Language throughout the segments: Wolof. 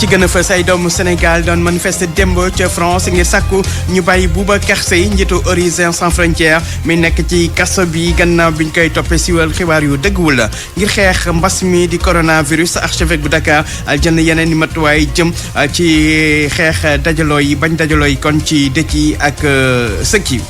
ci gën a fës ay doomu Sénégal doon manifester démb ca France ngir sàkku ñu bàyyi Boubacar Seye njiitu Horizon Sans Frontières mi nekk ci kaso bi gannaaw biñ koy toppee siwal xibaar yu dëgguwul la ngir xeex mbas mi di coronavirus archevêque bu Dakar jënd yeneen i matuwaay jëm ci xeex dajaloo yi bañ dajaloo yi kon ci dëkk yi ak sëkk yi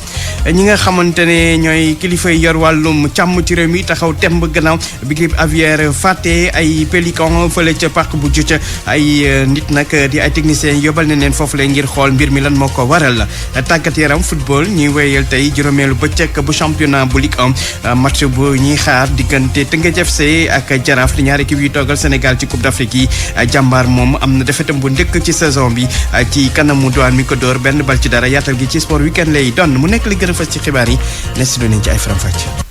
ñi nga xamante ne ñooy kilifa yi yor wàllum càmm ci réew mi taxaw temb gannaaw bi grippe aviaire fàtte ay pélican fële ca parc bu Djoudj ay nit nag di ay techniciens yóbbal na leen foofu la ngir xool mbir mi lan moo ko waral tàggat yaram football ñuy wéyal tey juróomeelu bëccëg bu championnat bu Ligue 1 match bu ñuy xaar diggante Teungueth FC ak Jaraaf di ñaari équipe yu toogal Sénégal ci Coupe d'Afrique yi jàmbaar moom am na defetam bu njëkk ci saison bi ci kanamu Douane mi ko dóor benn bal ci dara yaatal gi ci sport weekend lay doon mu nekk li gën a fës ci xibaar yi ne si doon nañ ci ay faram-fàcce.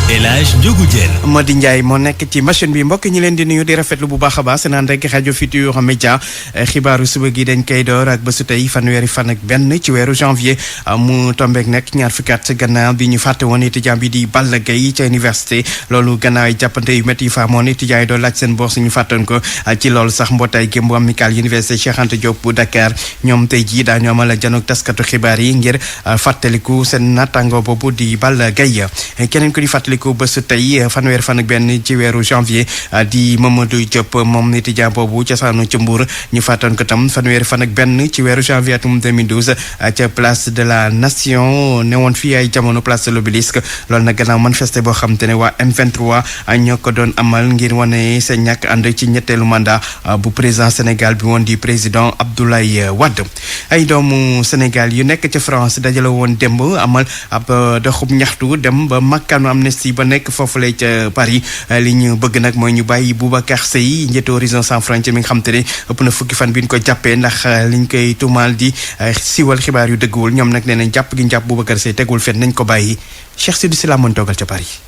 El Hadj Ndiogou Diène Madi Ndiaye moo nekk ci machine bi mbokk ñi leen di nuyu di rafetlu bu baax a baax seen ànd rek rajo Futurs Médias xibaaru suba gi dañ koy door ak bésu tey fanweeri fan ak benn ci weeru janvier mu tombeek nekk ñaar fukki at gannaaw bi ñu fàtte woon étudiant bi di Balla Gaye ca université loolu gannaaw ay jàppante yu métti yi fa amoon étudiant yi doon laaj seen bourse ñu fàttoon ko ci loolu sax mbootaay gém bu amical université Cheikh Anta Diop bu Dakar ñoom tey jii daañu amal janook taskatu xibaar yi ngir fàttaliku seen naataango boobu di Balla Gaye keneen ko di fàttaliku bésu tey fanweer fan ak benn ci weeru janvier di Mamadou Diop moom étudiant boobu ca saanu ca Mbour ñu fàttoon ko tam fanweer fan ak benn ci weeru janvier atum 2012 ca place de la nation newoon fii ay jamono place de l'Obélisque loolu nag gannaaw manifesté boo xam te ne waa M23 ñoo ko doon amal ngir wane seen ñàkk ànd ci ñetteelu mandat bu président Sénégal bi woon di président Abdoulaye Wade ay doomu Sénégal yu nekk ca France dajale woon démb amal ab doxub ñaxtu dem ba makkaanu Amnesty ba nekk foofu lay ca Paris li ñu bëgg nag mooy ñu bàyyi Boubacar Seye njiitu Horizon Sans Frontières mi nga xam te ne ëpp na fukki fan bi ñu ko jàppee ndax liñ koy tuumaal di siwal xibaar yu dëgguwul ñoom nag nee nañ jàpp gi ñu jàpp Boubacar Seye tegul fen nañ ko bàyyi Cheikh Sidou Sila moon toogal ca Paris.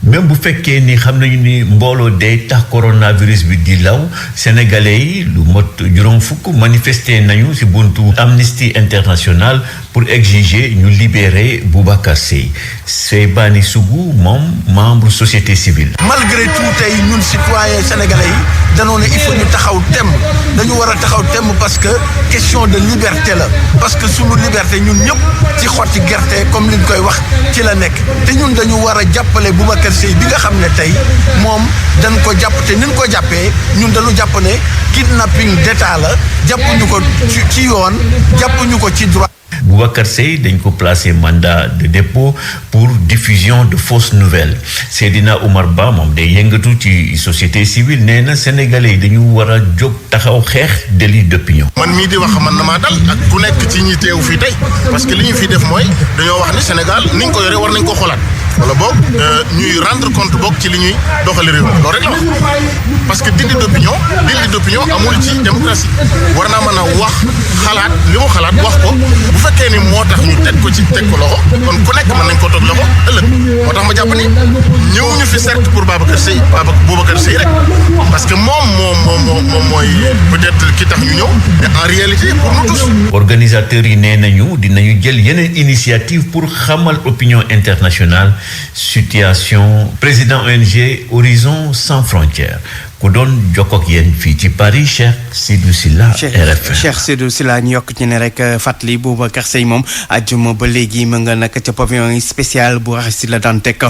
même bu fekkee ni xam nañu ni mbooloo day tax coronavirus bi di law sénégalais yi lu mot juróom fukk manifester nañu ci buntu Amnesty International pour exiger ñu libérer Boubacar Seye Seybani Sougou moom membre société civile. malgré tout tey ñun citoyens sénégalais yi danoo ne il faut ñu taxaw temm dañu war a taxaw temm parce que question de liberté la parce que sunu liberté ñun ñëpp ci xotti gerte comme liñ koy wax ci la nekk te ñun dañu war a jàppale Boubacar Seye bi nga xam ne tey moom dañ ko jàpp te niñ ko jàppee ñun dañu jàpp ne kidnapping d'état la jàppuñu ko ci yoon jàppuñu ko ci droit. Boubacar Seye dañ ko placé mandat de dépôt pour diffusion de fausses nouvelles Seydina Oumar Ba moom day yëngatu ci société civile nee na sénégalais yi dañu war a jóg taxaw xeex délit d'opinion. man mii di wax man na maa dal ak ku nekk ci ñi teew fii tey parce que li ñu fi def mooy dañoo wax ni Sénégal ni ñu ko yore war nañ ko xoolaat wala boog ñuy rendre compte boog ci li ñuy doxali réew loolu rek la wax parce que délit d'opinion amul ci démocratie war naa mën a wax xalaat li mu xalaat wax ko bu fekkee ni moo tax ñu teg ko loxo kon ku nekk mën nañ ko toog loxo ëllëg moo tax ma jàpp ni ñëw ñu fi certes pour Boubacar Seye rek parce que moom mooy peut-être ki tax ñu ñëw mais en réalité pour nous tous. organisateurs yi nee nañu dinañu jël yeneen initiative pour xamal opinion internationale situation président ONG Horizon Sans Frontières ku doon jokkoo ak yéen fii ci Paris Cheikh Sidou Sila RFM. Cheikh Sidou Sila ñu yokk ci ne rek fàttali Boubacar Seye moom àjjuma ba léegi mu nga nag ca pavillon spécial bu Aristide Le Dantec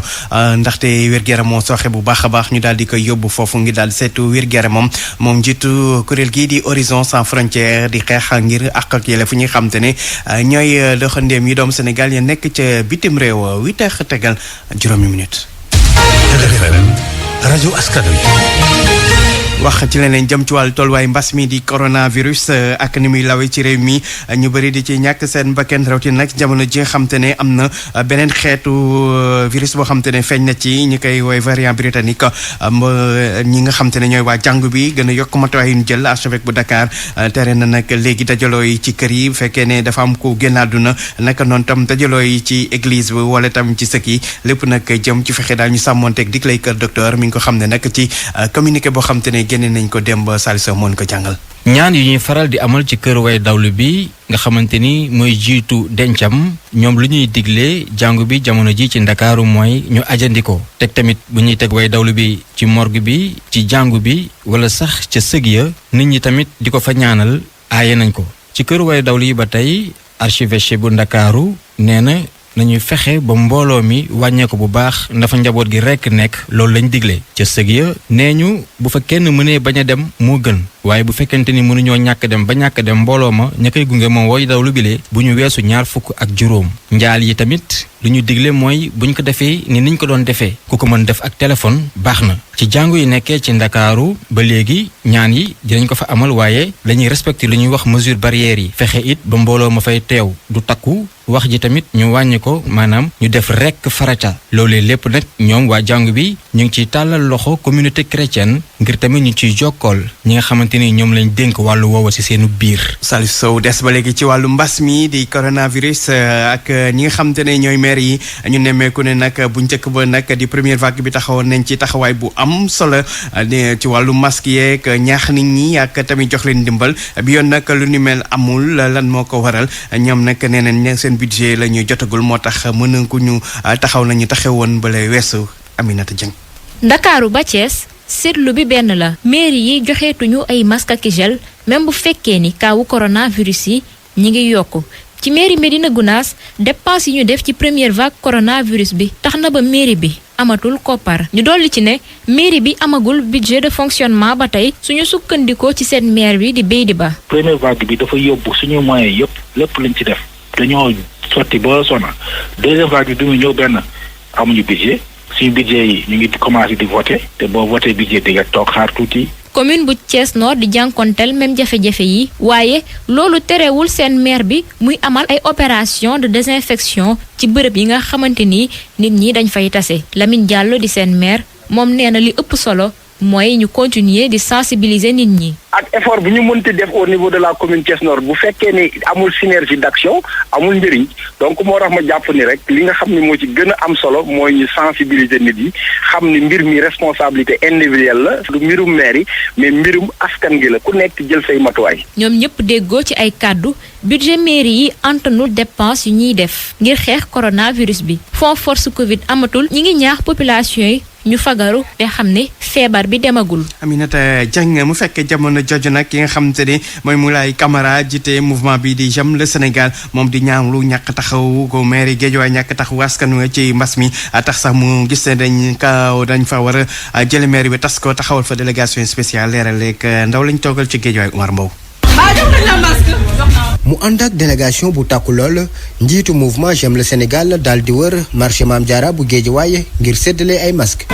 ndaxte wér-gu-yaram moo sooxe bu baax a baax ñu daal di koy yóbbu foofu ngir daal di seetu wér-gu-yaram moom njiitu kuréel gii di Horizon Sans Frontières di xeex ngir àq ak yelleef fu ñuy xam te ne ñooy doxandéem yi doomu Sénégal ya nekk ca bitim réew 8h tegal juróomi minutes. RFM rajo askan wi. wax ci leneen jëm ci wàllu tolluwaay mbas mi di coronavirus ak ni muy lawee ci réew mi ñu bëri di ci ñàkk seen bakkan rawatina nag jamono ji nga xam te ne am na beneen xeetu virus boo xam te ne feeñ na ci ñi koy woy variant britannique ñi nga xam te ne ñooy waa jàngu bi gën a yokk matuwaay yu ñu jël archevêque bu Dakar tere na nag léegi dajaloo yi ci kër yi bu fekkee ne dafa am ko génn àdduna naka noonu tam dajaloo yi ci église bi wala tam ci sëkk yi lépp nag jëm ci fexe daal ñu sàmmonteeg dik lay kër docteur mi ngi ko xam ne nag ci communiqué boo xam te ne ne génne nañ ko dem ba Saliou moon ko jàngal. ñaan yu ñuy faral di amal ci kër way dawlu bi nga xamante ni mooy jiitu dencam ñoom lu ñuy digle jàngu bi jamono ji ci ndakaaru mooy ñu ajandiko teg tamit bu ñuy teg way dawlu bi ci morgue bi ci jàngu bi wala sax ca sëg ya nit ñi tamit di ko fa ñaanal aaye nañ ko ci kër way dawlu yi ba tey archevêché bu ndakaaru nee na nañuy fexe ba mbooloo mi wàññeeku bu baax ndafa njaboot gi rekk nekk loolu lañ digle ca sëg ya nee ñu bu fa kenn mënee bañ a dem moo gën waaye bu fekkente ni mënuñoo ñàkk dem ba ñàkk dem mbooloo ma ña koy gunge moom way dawlu bile bu ñu weesu 25 njaal yi tamit lu ñu digle mooy buñ ko defee ni niñ ko doon defee ku ko mën def ak téléphone baax na ci jàngu yi nekkee ci ndakaaru ba léegi ñaan yi dinañ ko fa amal waaye dañuy respecter lu ñuy wax mesure barrières yi fexe it ba mbooloo ma fay teew du takku wax ji tamit ñu wàññi ko maanaam ñu def rekk farata loolee lépp nag ñoom waa jàngu bi ñu ngi ciy tàllal loxo communauté chrétienne ngir tamit ñu ciy jokkool ñi nga xamante ni ñoom lañ dénk wàllu woowa ci seenu biir. Saliou Sow des ba léegi ci wàllu mbas mi di coronavirus ak ñi nga xamante ne ñooy maire yi ñu nemmeeku ne nag bu njëkk ba nag di première vague bi taxawoon nañ ci taxawaay bu am solo ci wàllu masque yeeg ñaax nit ñi ak tamit jox leen dimbal bi yoon nag lu ni mel amul lan moo ko waral ñoom nag nee nañ seen budget la ñuy jotagul moo tax mën ku ñu taxaw nañu taxawoon ba lay weesu Aminata Dieng. Ndakaaru ba Thiès seetlu bi benn la mairie yi joxeetuñu ay masque ak gel même bu fekkee ni kaawu coronavirus yi ñi ngi yokku ci mairie Médina Gounass dépense yi ñu def ci première vague coronavirus bi tax na ba mairie bi amatul koppar ñu dolli ci ne mairie bi amagul budget de fonctionnement ba tey suñu sukkandikoo ci seen maire bi di Beydi Ba. première vague bi dafa yóbbu suñu moyens yëpp lépp lañ ci def dañoo sotti ba sona deuxième vague bi mu ñëw benn amuñu budget suñu budget yi ñu ngi commencé di voter te boo voté budget di nga toog xaar tuuti. commune bu Thiès Nord di jànkonteel même jafe-jafe yi waaye loolu terewul seen maire bi muy amal ay opération de désinfection ci bërëb yi nga xamante ni nit ñi dañ fay tase Lamine Diallo di seen maire moom nee na li ëpp solo mooy ñu continuer di sensibiliser nit ñi. ak effort bu ñu mënti def au niveau de la commune Thiès Nord bu fekkee ni amul synergie d'action amul njëriñ donc moo tax ma jàpp ni rek li nga xam ni moo ci gën a am solo mooy ñu sensibiliser nit yi xam ni mbir mi responsabilité individuelle la du mbirum maire yi mais mbirum askan gi la ku nekk jël say matuwaay. ñoom ñëpp déggoo ci ay kàddu budget mairie yi antanul dépense yu ñuy def ngir xeex coronavirus bi fonds force Covid amatul ñi ngi ñaax population yi ñu fagaru te xam ne feebar bi demagul. Aminata Dieng mu fekkee jamono jooju nag ki nga xamante ne mooy Moulay Camara jiite mouvement bi di J'aime le Sénégal moom di ñaawlu ñàkk taxaw ko maire Guédiawaye ñàkk taxaw askan wi ci mbas mi tax sax mu gis ne dañ fa war a jële maire bi tas ko taxawal fa délégation spéciale leeral leeg ndaw lañ toogal ci Guédiawaye Omar Mbow. mu ànd ak délégation bu tàkku lool njiitu mouvement J'aime le Sénégal daal di wër marché Mame Diarra bu Guédiawaye ngir séddale ay masque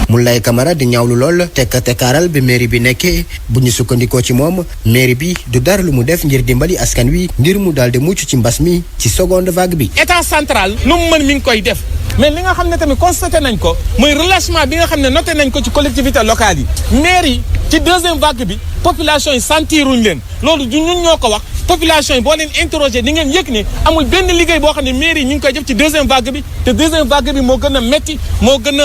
Moulay Camara di ñaawlu lool tekkaaral bi mairie bi nekkee bu ñu sukkandikoo ci moom mairie bi du dara lu mu def ngir dimbali askan wi ngir mu daal di mucc ci mbas mi ci seconde vague bi. état central lu mu mën mi ngi koy def mais li nga xam ne tamit constaté nañ ko mooy relâchement bi nga xam ne noté nañ ko ci collectivité locale yi maire yi ci deuxième vague bi population yi sentiruñ leen loolu du ñun ñoo ko wax population yi boo leen interroger di ngeen yëg ne amul benn liggéey boo xam ne mairie yi ñu ngi koy def ci deuxième vague bi te deuxième vague bi moo gën a metti moo gën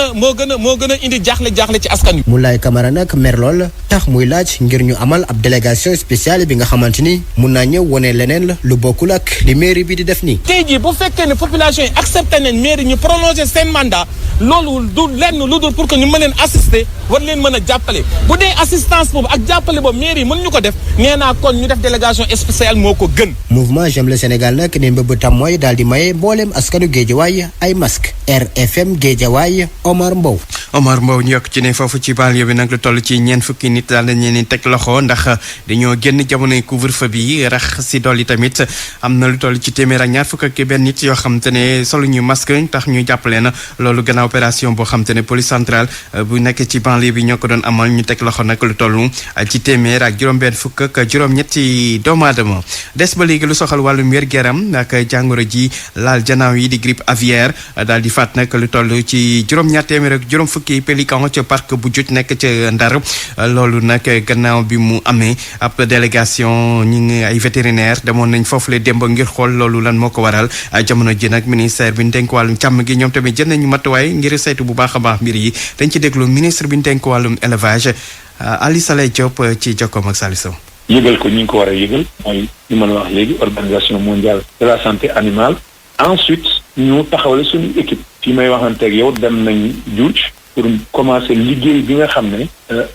a indi jaaxle ci askan wi. Moulay Camara nag mer lool tax muy laaj ngir ñu amal ab délégation spéciale bi nga xamante ni mun naa ñëw wone leneen la lu bokkul ak li mairie bi di def nii. tey jii bu fekkee ne population yi accepté nañ mairie ñu prolonger seen mandat loolu du lenn lu dul pour que ñu mën leen assister war leen mën a jàppale bu dee assistance boobu ak jàppale boobu mairie mën ñu ko def nee naa kon ñu def délégation spéciale moo ko gën. mouvement J'aime le Sénégal nag ne mbëbëtam mooy daal di maye mbooleem askanu Guédiawaye ay masque RFM Guédiawaye Omar Mbow. Omar Mbow ñu yokk ci ne foofu ci banlieue bi nag lu toll ci ñeent fukki nit daal dañ leen teg loxo ndax dañoo génn jamonoy couvre-feu bi rax si dolli tamit am na lu toll ci téeméer ak ñaar fukk ak benn nit yoo xam te ne solo ñu masque tax ñu jàppale na loolu gannaaw opération boo xam te ne police centrale bu nekk ci banlieue bi ñoo ko doon amal ñu teg loxo nag lu toll ci téeméer ak juróom-benn fukk ak juróom-ñetti doomu aadama des ba léegi lu soxal wàllum wér-gu-yaram ak jàngoro ji laal janaaw yi di grippe aviaire daal di faat nag lu toll ci juróom-ñaar téeméer ak juróom fukki pélican ca parc bu Juj nekk ca Ndar loolu nag gannaaw bi mu amee ab délégation ñi ngi ay vétérinaire demoon nañ foofu le démb ngir xool loolu lan moo ko waral jamono ji nag ministère bi ñu dénk wàllum càmm gi ñoom tamit jël nañu matuwaay ngir saytu bu baax a baax mbir yi dañ ci déglu ministre bi ñu dénk wàllum élevage Ali Saleh Diop ci jokkoom ak Saliou Sow. yëgal ko ñi ngi ko war a yëgal mooy li ma la wax léegi organisation mondiale de la santé animale ensuite ñu taxawale suñu équipe fi may waxanteeg yow dem nañ Juuj pour commencer liggéey bi nga xam ne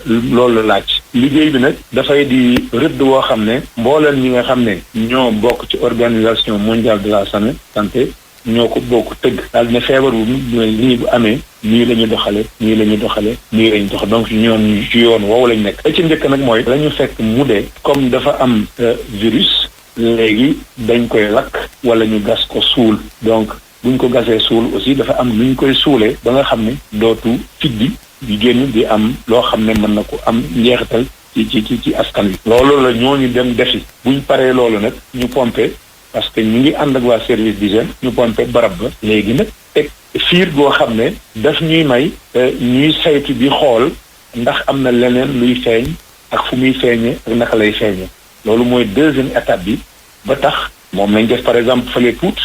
loolu la laaj liggéey bi nag dafay di rëdd woo xam ne mbooleen ñi nga xam ne ñoo bokk ci organisation mondiale de la santé ñoo ko bokk tëgg daal ne feebar bu nii bu amee nii la ñu doxale nii la ñu doxale nii la ñu dox donc ñoom ci yoon woowu lañ nekk la ci njëkk nag mooy la ñu fekk mu dee comme dafa am virus léegi dañ koy lakk wala ñu gas ko suul donc buñ ko gasee suul aussi dafa am lu ñu koy suulee ba nga xam ne dootu fiddi di génn di am loo xam ne mën na ko am njeexital ci askan wi loolu la ñooñu dem defi buñ paree loolu nag ñu pompé parce que ñu ngi ànd ak waa service d'hygiène ñu pompé barab ba léegi nag teg fiir goo xam ne daf ñuy may ñuy saytu di xool ndax am na leneen luy feeñ ak fu muy feeñee ak naka lay feeñee loolu mooy deuxième étape bi ba tax moom lañ def par exemple fële Pout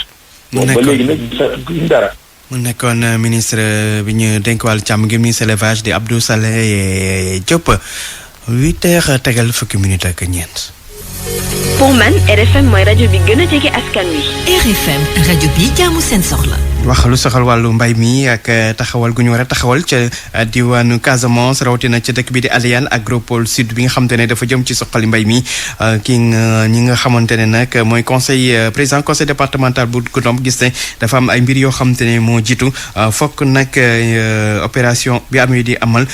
ba léegi nag duñ dara. mu nekkoon ministre bi ñu dénk wàllu càmm gi ministre élevage di Abdou Saleh Diop 8h tegal fukki minutes ak ñeent. pour man RFM mooy rajo bi gën a jege askan wi. RFM rajo bi jaamu seen soxla. wax lu soxal wàllu mbay mi ak taxawal gu ñu war a taxawal ca diwaanu Casamance rawatina ca dëkk bi di Aliane Agropole Sud bi nga xamante ne dafa jëm ci soxali mbay mi ñi nga xamante ne nag mooy président conseil départemental bu Goudomp gis ne dafa am ay mbir yoo xamante ne moo jiitu fokk nag opération bi am yi di amal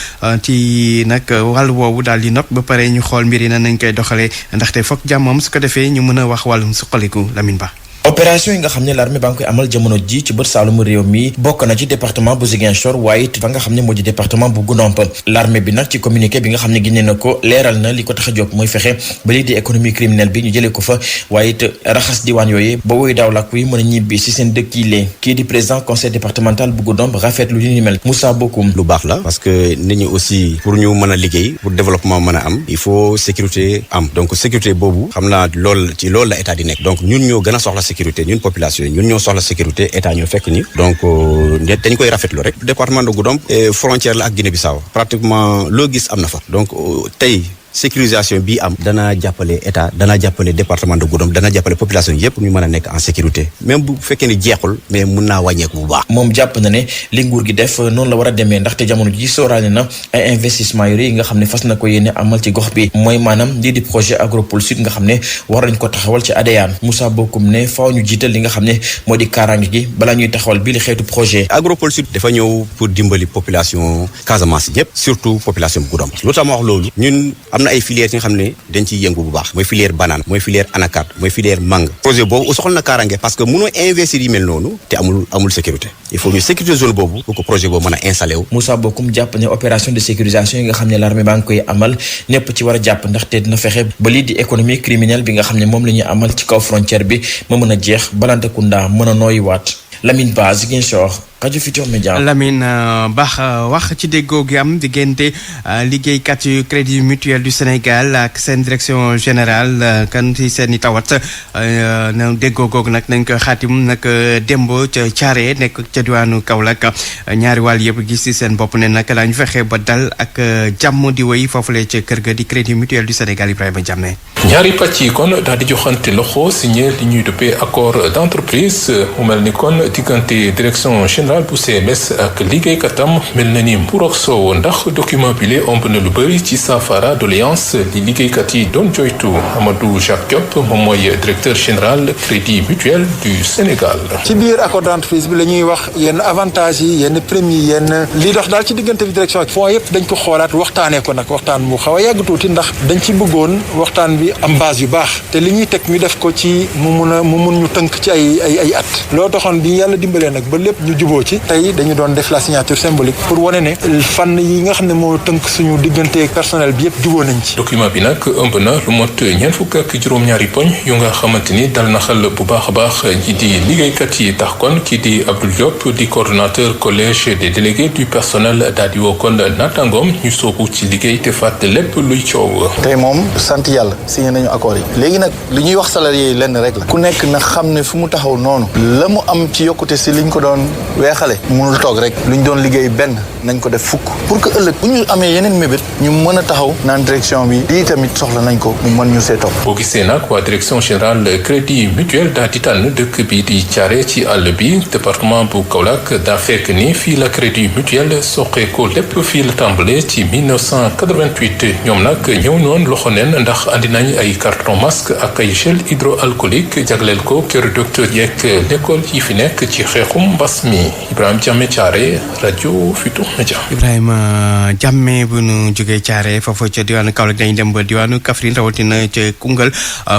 ci nag wàllu woowu daal di not ba pare ñu xool mbir yi nan nañ koy doxalee ndaxte fokk jàmmoom su ko defee ñu mën a wax wàllum suqaliku Lamine Ba. opération yi nga xam ne l'armée ba nga koy amal jamono ji ci bët saalumu réew mi bokk na ci département bu Ziguinchor waaye it fa nga xam ne moo di département bu Goudomp l'armée bi nag ci communiqué bi nga xam ne génne na ko leeral na li ko tax a jóg mooy fexe ba lii di économie criminelle bi ñu jëlee ko fa waaye it raxas diwaan yooyu ba woy daaw lak wi mën a ñibbi si seen dëkk yi lee kii di président conseil départemental bu Goudomp rafetlu li ni mel Moussa Bokoum. lu baax la parce que nit ñi aussi pour ñu mën a liggéey pour développement mën a am il faut sécurité am donc sécurité boobu xam naa loolu ci loolu la état di nekk donc ñun ñoo gën a soxla sécurité ñun population ñun ñoo soxla sécurité état ñoo fekk ni donc dañ koy rafetlu rek département de Goudomp frontière la ak Guinée-Bissau pratiquement loo gis am na fa donc tey sécurisation bii am danaa jàppale état danaa jàppale département de Goudomp danaa jàppale population yëpp ñu mën a nekk en sécurité même bu fekkee ni jeexul mais mun naa wàññeeku bu baax. moom jàpp na ne li nguur gi def noonu la war a demee ndaxte jamono ji sóoraale na ay investissement yu rëy yi nga xam ne fas na ko yéene amal ci gox bi mooy maanaam lii di projet Agropole Sud nga xam ne war nañ ko taxawal ci Adéane Moussa Bokoum ne faaw ñu jiital li nga xam ne moo di kaaraange gi balaa ñuy taxawal bii li xeetu projet. Agropole Sud dafa ñëw pour dimbali population Casamance yëpp surtout population bu Goudomp lu tax ma wax loolu ñun am na ay filières yi nga xam ne dañ ciy yëngu bu baax mooy filière banane mooy filière anacarde mooy filière mangue projet boobu soxla na kaaraange parce que mënoo investir yi mel noonu te amul sécurité il faut ñu sécuriser zone boobu pour que projet boobu mën a installé wu. Moussa Bokoum jàpp ne opération de sécurisation yi nga xam ne l'armée baa ngi koy amal ñëpp ci war a jàpp ndaxte dina fexe ba lii di économie criminelle bi nga xam ne moom la ñuy amal ci kaw frontière bi ma mën a jeex Balantacounda mën a nooyiwaat Lamine Ba Ziguinchor rajo Futurs Médias. Lamine baax wax ci déggoo gi am diggante liggéeykat yu crédit mutuel du Sénégal ak seen direction générale kan ci seen i tawat na déggoo googu nag nañ ko xaatim nag démb ca Thiaré nekk ca diwaanu Kaolack ñaari wàll yëpp gis ci seen bopp ne nag daañu fexe ba dal ak jàmm di woy foofule ca kër ga di crédit mutuel du Sénégal Ibrahima Diamé. ñaari pàcc yi kon daal di joxante loxo signé li ñuy duppee accord d'entreprise mu mel ni kon diggante direction générale bu CMS ak liggéeykatam mel na ni mburoog soow ndax document bi lee ëmb na lu bëri ci saafara doléance li liggéeykat yi doon joytu Amadou Jacques Diop moom mooy directeur général crédit mutuel du Sénégal. ci biir accord d'entreprise bi la ñuy wax yenn avantages yi yenn primes yi yenn li dox daal ci diggante bi direction ak fonds yëpp dañ ko xoolaat waxtaanee ko nag waxtaan bu xaw a yàgg tuuti ndax dañ ci bëggoon waxtaan bi am base yu baax te li ñuy teg ñu def ko ci mu mun ñu tënk ci ay at loo taxoon bi yàlla dimbalee nag ba lépp ñu jubóo juboo ci tey dañu doon def la signature symbolique pour wane ne fànn yi nga xam ne moo tënk suñu diggante personnel bi yëpp juboo nañ ci. document bi nag ëmb na lu mot ñeent fukk ak juróom-ñaari poñ yu nga xamante ni dal na xel bu baax a baax ñi di liggéeykat yi tax kon kii di Abdoul Diop di coordonnateur collège des délégués du personnel daal di woo kon naataangoom ñu soobu ci liggéey te fàtte lépp luy coow. tey moom sant yàlla signé nañu accord yi léegi nag li ñuy wax salarié yi lenn rek la ku nekk na xam ne fu mu taxaw noonu la mu am ci yokkute si liñ ko doon weexale mënul toog rek luñ doon liggéey benn nañ ko def fukk pour que ëllëg bu ñu amee yeneen mébét ñu mën a taxaw naan direction bi lii tamit soxla nañ ko mu mën ñu see topp. boo gisee nag waa direction générale crédit mutuel daa di tànn dëkk bi di Thiaré ci àll bi département bu Kaolack daa fekk ni fii la crédit mutuel soqeekoo lépp fii la tàmbalee ci 1988 ñoom nag ñëw noonu loxo neen ndax andi nañ ay carton masque ak ay gel hydroalcoolique jagleel ko kër docteur yeeg l'école yi fi nekk ci xeexum mbas mi Ibrahima Diame Thiaré rajo Futurs Médias. Ibrahima Diame bu nu jógee Thiaré foofu ca diwaanu Kaolack dañuy dem ba diwaanu Kaffrine rawatina ca Koungheul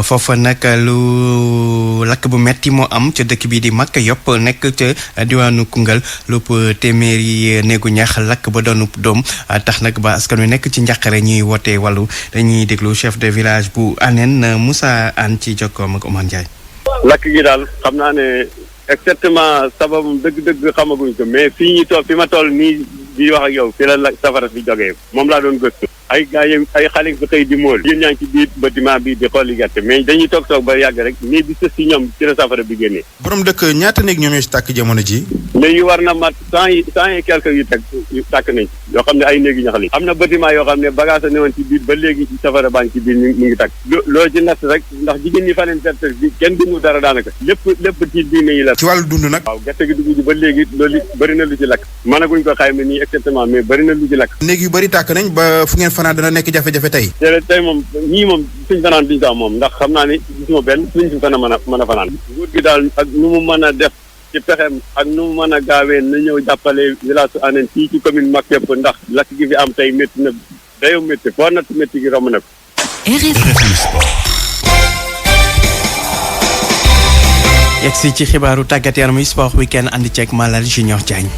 foofa nag lu lakk bu metti moo am ca dëkk bii di Maka Yop nekk ca diwaanu Koungheul lépp téeméeri néegu ñax lakk ba doonu doom tax nag ba askan wi nekk ci njàqare ñuy woote wàllu dañuy déglu chef de village bu Anen Moussa Anne ci jokkoom ak Oumar Ndiaye. lakk gi daal xam naa ne exactement sababum dëgg-dëgg xamaguñ ko mais fii ñu toog fi ma toll nii di wax ak yow fi la safara si jógee moom laa doon gëstu ay gars yi ay xale fi xëy di móol yéen ñaa ngi ci biir bâtiment bi di xool gerte mais dañuy toog ba yàgg rek nii di sës si ñoom ci la safara bi génnee. borom dëkk ñaata néeg ñoom ñoo si tàkk jamono ji néeg yi war na mat cent et quelques yu tàkk nañ yoo xam ne ay néeg yu ñax li am na bâtiment yoo xam ne bagage a newoon ci biir ba léegi ci safara baa ngi ci biir ñu ngi tàkk loo ci natt rek ndax jigéen ñi fa leen ferte bi kenn dundu dara daanaka lépp ci diine yi la ci wàllu dund nag waaw gerte gi dugg ji ba léegi loolu bëri na lu ci lakk mënaguñ ko xayma nii exactement mais bëri na lu ci lakk néeg yu bëri tàkk nañ ba fu ngeen fanaan dana nekk jafe-jafe tey tey moom ñii moom suñ fanaan duñ ko moom ndax xam naa ne gisuma benn suñ fi mën a fanaan nguur gi daal ak nu mu mën a def ci pexem ak nu mu mën a gaawee na ñëw jàppale village su Anen fii ci commune Maka Yop ndax lakk gi fi am tey métti na dayo métti foo natt métti gi romb na ko. yegsi ci xibaaru tàggat yaram yi sport weekend andi ceeg Malal Junior Diagne.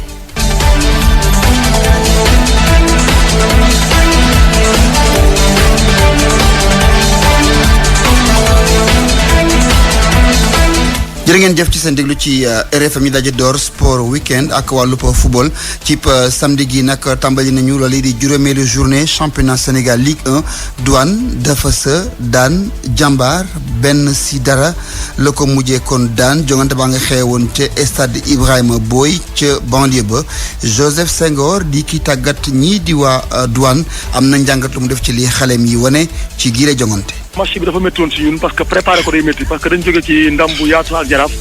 jërë ngeen jëf ci seen déglu ci RFM yi daje door sport weekend ak wàllu football ci samedi gi nag tàmbali nañu loolu di juróomeelu journée championnat Sénégal Ligue 1 Douane dafa sa daan jàmbaar 1-0 la ko mujjee kon daan jongante baa nga xewoon ca stade Ibrahima Boy ca banlieue ba Joseph Senghor di ki tàggat ñii di waa Douane am na njàngat lu mu def ci li xaleem yi wane ci giire jongante. match bi dafa métti woon si ñun parce que préparé ko day métti parce que dañ jóge ci ndam bu yaatu ak jaraaf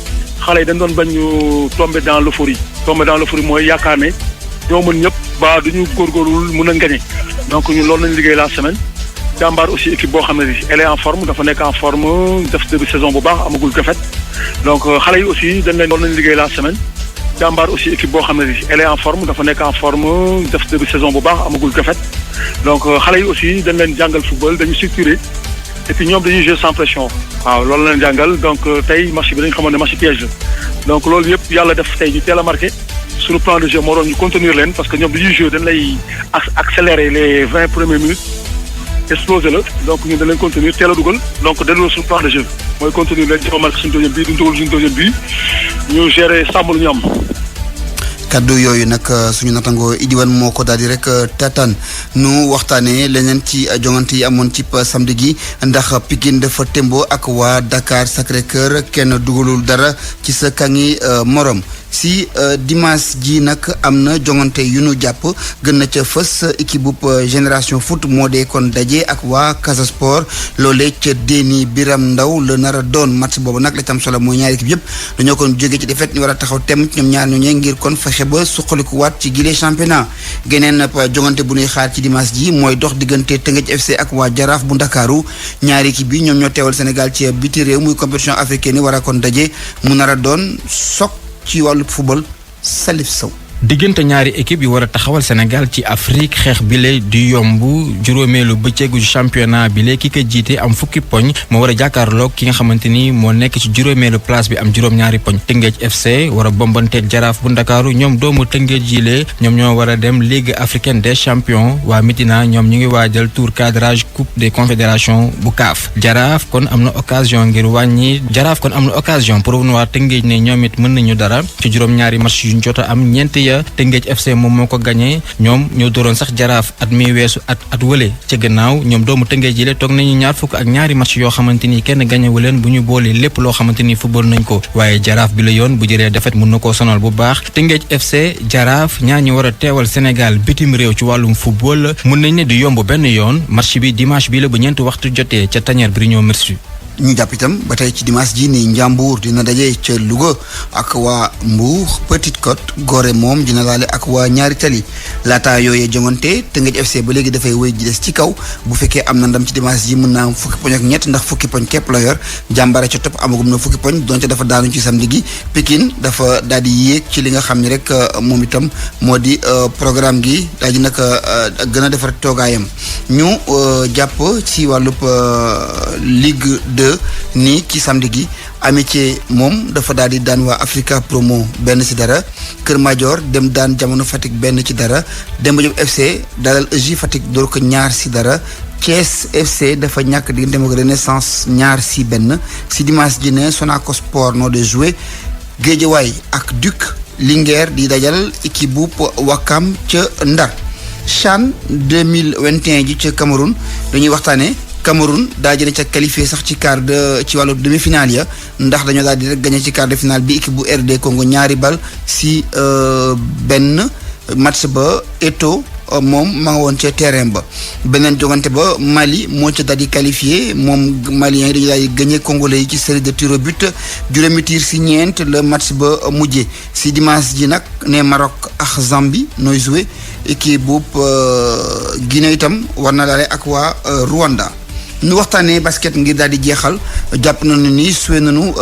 xale yi dañ doon bañ ñu tomber dans l'euphorie mooy yaakaar ne ñoo mën ñëpp ba duñu góorgóorlu mën a ngañe donc ñun loolu nañu liggéey la semaine jàmbaar aussi équipe boo xam ne elle est en forme dafa nekk en forme def début saison bu baax amagul defet donc xale yi aussi dañ leen loolu nañu liggéey la semaine jàmbaar aussi équipe boo xam ne elle est en forme dafa nekk en forme def début saison bu baax amagul defet donc xale yi aussi dañ leen jàngal football dañu structuré et puis ñoom dañuy jouer sans pression waaw loolu la leen jàngal donc tey match bi dañu xamoon ne match piège la donc loolu yëpp yàlla def tey ñu teel a marqué suñu plan de jeu moo doon ñu contenir leen parce que ñoom dañuy jouer dañ lay accélérer les 20 premières minutes explosé la donc ñun dañ leen contenir teel a dugal donc delloo suñu plan de jeu mooy contenir leen jéem a marqué suñu deuxième bii duñ dugal suñu deuxième bii ñu gérer sàmm lu ñu am. kaddu yooyu nag suñu natango Idiwan moo ko daal di rek tataan nu waxtaanee leneen ci jongante yi amoon ci samedi gi ndax Pikine dafa tembo ak waa Dakar Sacré-Cœur kenn dugalul dara ci sa kangi morom si dimanche ji nag am na jongante yu nu jàpp gën na ca fës équipe bu génération foot moo dee kon daje ak waa Casa Sport loolee ca Déni Biram Ndaw la nar a doon match boobu nag la tam solo mooy ñaari équipe yëpp dañoo kon jógee ci défaite ñu war a taxaw tem ñoom ñaar ñooñee ngir kon fexe ba suqalikuwaat ci gile championnat geneen jongante bu ñuy xaar ci dimanche ji mooy dox diggante Teungueth FC ak waa Jaraaf bu Ndakaaru ñaari équipe bi ñoom ñoo teewal Sénégal ci biti réew muy compétition africaine yi war a kon daje mu nar a doon soq ci wàllu football Salif Sow. diggante ñaari équipe yu war a taxawal Sénégal ci Afrique xeex bile di yomb juróomeelu bëccëgu championnat bile ki ko jiite am fukki poñ moo war a jàkkaarloog ki nga xamante ni moo nekk ci juróomeelu place bi am juróom-ñaari poñ Tëngéej FC war a bombanteeg Jaraaf bu Ndakaaru ñoom doomu Tëngéej jile ñoom ñoo war a dem Ligue africaine des champions waa Médina ñoom ñu ngi waajal tour cadrage coupe des confédérations bu CAF Jaraaf kon am na occasion ngir wàññi pour waa Tëngéej ne ñoom it mën nañu dara ci juróom-ñaari match yu ñu jot a am ñeent ya Tëngéej FC moom moo ko gagné ñoom ñoo dóoroon sax Jaraaf at mi weesu at wële ca gannaaw ñoom doomu Tëngéej yi le toog nañu ñaar fukk ak ñaari match yoo xamante ni kenn gagné wu leen bu ñu boolee lépp loo xamante ni football nañ ko waaye Jaraaf bi la yoon bu jëlee defet mën na koo sonal bu baax Tëngéej FC Jaraaf ñaar ñi war a teewal Sénégal bitim réew ci wàllum football mën nañ ne du yomb benn yoon match bi dimanche bi la bu ñeenti waxtu jotee ca Tanière Brigno Merci. ñu jàpp itam ba tey ci dimanche ji ni Njàmbur dina daje ca Louga ak waa Mbour Petite Côte Gorée moom dina laale ak waa Ñaari Tali laata yooyee jongante Tëngéej FC ba léegi dafay wéy ji des ci kaw bu fekkee am na ndam ci dimanche ji mën naa am fukki poñ ak ñett ndax fukki poñ képp la yor Jàmbaare ca topp amagum na fukki poñ donte dafa daanu ci samedi gi Pikine dafa daal di yéeg ci li nga xam ne rek moom itam moo di programme gi daal di nag gën a defar toogaayam ñu jàpp ci wàllub Ligue 2 nii ci samedi gi Amitié moom dafa daal di daan waa Africa Promo 1-0 Kër Madior dem daan Jamono Fatick 1-0 Demba Diop FC dalal EJ Fatick door ko 2-0 Thiès FC dafa ñàkk diggante ak Renaissance 2-1 si dimanche ji ne Sonacos Sport noo de joué Guédiawaye ak Duc Linguère di dajal équipe bu Wakam ca Ndar CHAN 2021 ji ca Cameroun dañuy waxtaanee Cameroun daa jëlee ca qualifié sax ci quart de ci wàllu demi-finale ya ndax dañoo daal di rek gagné ci quart de finale bi équipe bu RD Congo 2-0 si benn match ba Eto'o moom ma nga woon ca terrain ba beneen jogante ba Mali moo ca daal di qualifié moom Maliens yi dañu daal di gagné Congolais yi ci série de tir au but juróomi tir si ñeent le match ba mujjee si dimanche ji nag ne Maroc ak Zambie nooy joué équipe bu Guinée itam war na daale ak waa Rwanda. ñu waxtaanee basket ngir daal di jeexal jàpp nañu ni suwe nañu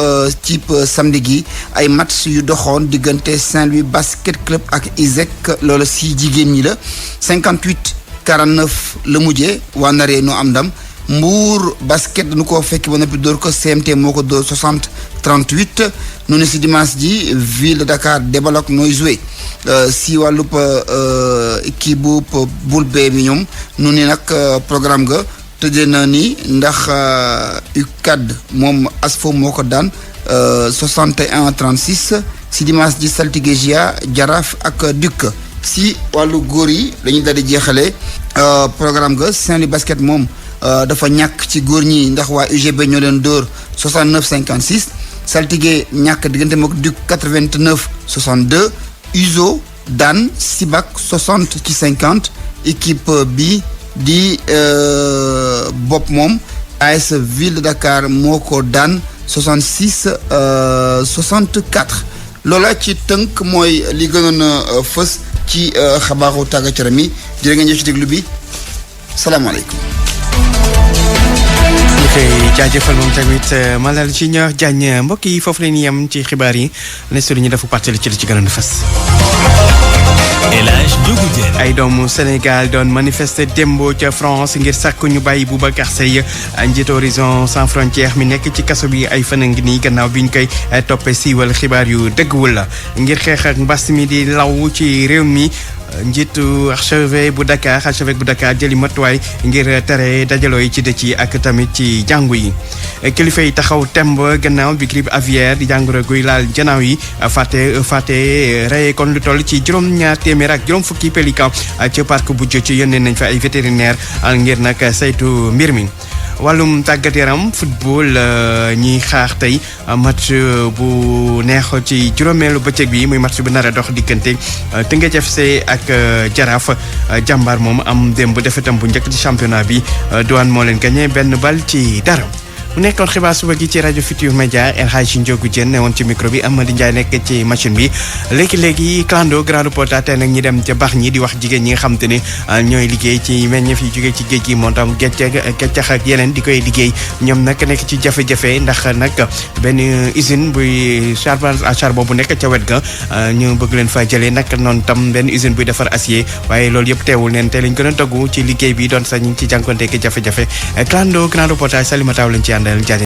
ci samedi gi ay match yu doxoon diggante Saint-Louis basket club ak ISEC loolu si jigéen ñi la 58-49 la mujjee waa naree noo am ndam Mbour basket dañu ko fekk ba noppi dóor ko CMT moo ko dóor 60-38 nu ne si dimanche ji ville de Dakar Débalok nooy joué si wàllub équipe bu boule B bi ñoom nu ne nag programme ga tëddee na ni ndax UCAD moom ASFO moo ko daan 61-36 si dimanche ji Saltigué Gia Jaraaf ak Duc si wàllu góor yi dañuy daal di jeexale programme ga Saint-Louis basket moom dafa ñàkk ci góor ñi ndax waa UGB ñoo leen dóor 69-56 Saltigué ñàkk diggante mook Duc 89-62 USO daan Sibac 60-50 équipe bi di bopp moom AS Ville de Dakar moo ko daan 66-64 loola ci tënk mooy li gënoon a fës ci xabaaru tàggat yaram mi jërë ngeen jëf ci déglu bi salaamaaleykum. ñu koy jaajëfal moom tamit Malal ci ñaar Diagne mbokk yi foofu la ñuy yem ci xibaar yi ne su ñu dafa pàttali ci li ci gënoon a fës. El Hadj Ndiogou Diène ay doomu Sénégal doon manifester démb ca France ngir sàkk ñu bàyyi Boubacar Seye njiitu Horizon Sans Frontières mi nekk ci kaso bi ay fan a ngi nii gannaaw bi ñu koy toppee siiwal xibaar yu dëgguwul la ngir xeex ak mbas mi di law ci réew mi. njiitu archevêque bu Dakar jëli matuwaay ngir tere dajaloo yi ci dëcc yi ak tamit ci jàngu yi kilifa yi taxaw temb gannaaw bi grippe aviaire di jàngoro guy laal janaaw yi fàtte rey kon lu toll ci juróom-ñaar téeméer ak juróom fukki pélican ci parc bu Jëcc yónnee nañ fa ay vétérinaire ngir nag saytu mbir mi. wàllum tàggat yaram football ñiy xaar tey match bu neex ci juróomeelu bëccëg bi muy match bu nar a dox diggante Teungueth FC ak Jaraaf jàmbaar moom am démb defetam bu njëkk ci championnat bi Douane moo leen gagné 1-0. mu nekkoon xibaar suba gi ci rajo Futurs Médias El Hadji Ndiogou Diène ne woon ci micro bi Amady Ndiaye nekk ci machine bi léegi clando grand reportage tey nag ñi dem ca bax ñi di wax jigéen ñi nga xam te ne ñooy liggéey ci meññeef yi jógee ci géej gi moo tam geccax ak yeneen di koy liggéey ñoom nag nekk ci jafe-jafe ndax nag benn usine buy charbon à charbon bu nekk ca wet ga ñu bëgg leen fa jëlee nag noonu tam benn usine buy defar acier waaye loolu yëpp teewul neen te lañ gën a toggu ci liggéey bi doon sax ñu ngi ci jànkonte ak jafe-jafe clando grand reportage Salimata lañ ci àndal